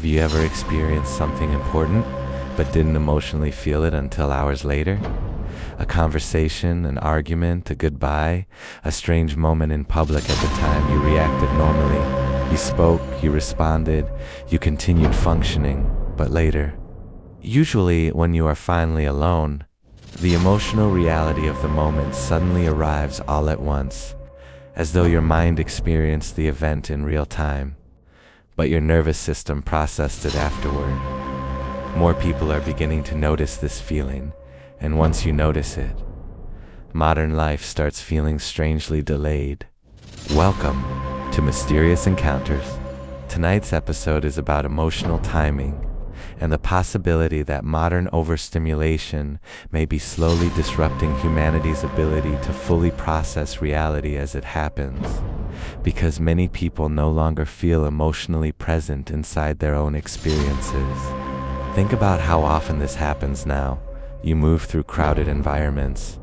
you ever experienced something important, but didn't emotionally feel it until hours later? A conversation, an argument, a goodbye, a strange moment in public at the time you reacted normally. You spoke, you responded, you continued functioning, but later. Usually, when you are finally alone, the emotional reality of the moment suddenly arrives all at once, as though your mind experienced the event in real time, but your nervous system processed it afterward. More people are beginning to notice this feeling, and once you notice it, modern life starts feeling strangely delayed. Welcome to Mysterious Encounters. Tonight's episode is about emotional timing and the possibility that modern overstimulation may be slowly disrupting humanity's ability to fully process reality as it happens, because many people no longer feel emotionally present inside their own experiences. Think about how often this happens now. You move through crowded environments.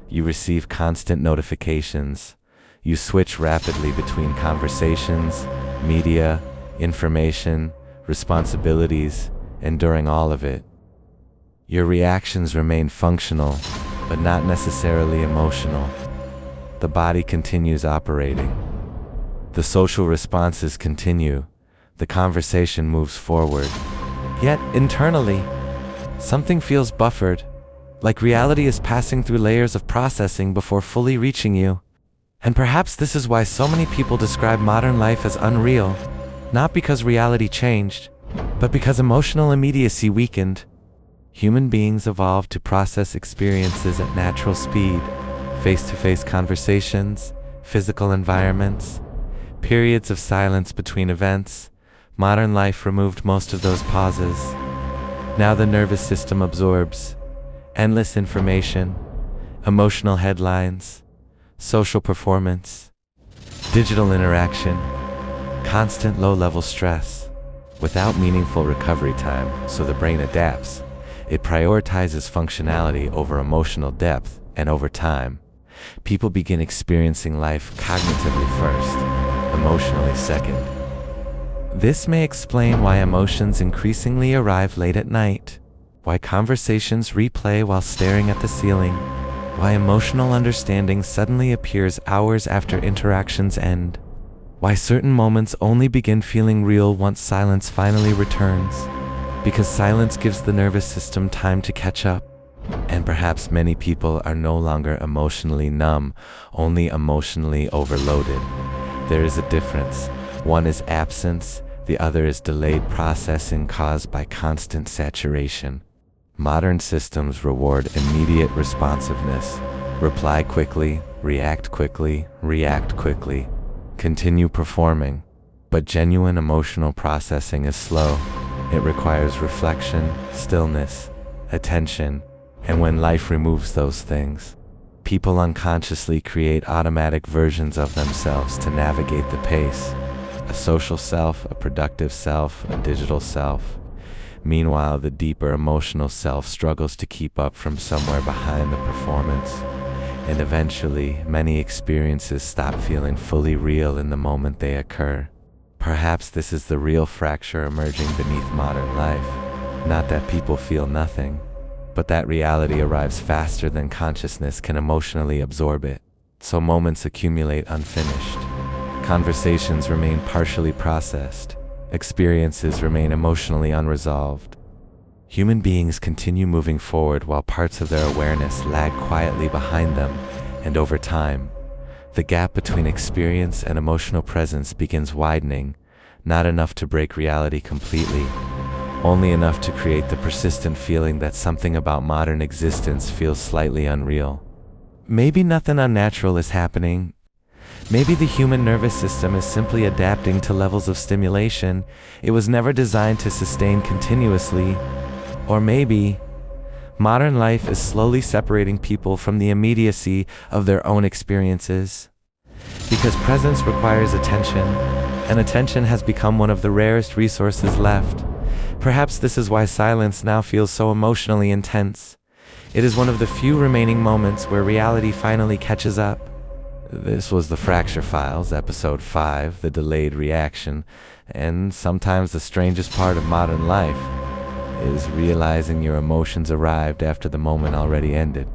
You receive constant notifications. You switch rapidly between conversations, media, information, responsibilities, and during all of it, your reactions remain functional, but not necessarily emotional. The body continues operating. The social responses continue. The conversation moves forward. Yet, internally, something feels buffered, like reality is passing through layers of processing before fully reaching you. And perhaps this is why so many people describe modern life as unreal, not because reality changed, but because emotional immediacy weakened. Human beings evolved to process experiences at natural speed, face-to-face conversations, physical environments, periods of silence between events. Modern life removed most of those pauses. Now the nervous system absorbs endless information, emotional headlines, social performance, digital interaction, constant low-level stress, without meaningful recovery time, so the brain adapts. It prioritizes functionality over emotional depth, and over time, people begin experiencing life cognitively first, emotionally second. This may explain why emotions increasingly arrive late at night, why conversations replay while staring at the ceiling, why emotional understanding suddenly appears hours after interactions end, why certain moments only begin feeling real once silence finally returns, because silence gives the nervous system time to catch up. And perhaps many people are no longer emotionally numb, only emotionally overloaded. There is a difference. One is absence, the other is delayed processing caused by constant saturation. Modern systems reward immediate responsiveness. Reply quickly, react quickly, react quickly. Continue performing. But genuine emotional processing is slow. It requires reflection, stillness, attention, and when life removes those things, people unconsciously create automatic versions of themselves to navigate the pace. A social self, a productive self, a digital self. Meanwhile, the deeper emotional self struggles to keep up from somewhere behind the performance. And eventually, many experiences stop feeling fully real in the moment they occur. Perhaps this is the real fracture emerging beneath modern life. Not that people feel nothing, but that reality arrives faster than consciousness can emotionally absorb it. So moments accumulate unfinished. Conversations remain partially processed. Experiences remain emotionally unresolved. Human beings continue moving forward while parts of their awareness lag quietly behind them, and over time, the gap between experience and emotional presence begins widening, not enough to break reality completely, only enough to create the persistent feeling that something about modern existence feels slightly unreal. Maybe nothing unnatural is happening. Maybe the human nervous system is simply adapting to levels of stimulation it was never designed to sustain continuously. Or maybe modern life is slowly separating people from the immediacy of their own experiences. Because presence requires attention, and attention has become one of the rarest resources left. Perhaps this is why silence now feels so emotionally intense. It is one of the few remaining moments where reality finally catches up. This was the Fracture Files, Episode 5, The Delayed Reaction, and sometimes the strangest part of modern life is realizing your emotions arrived after the moment already ended.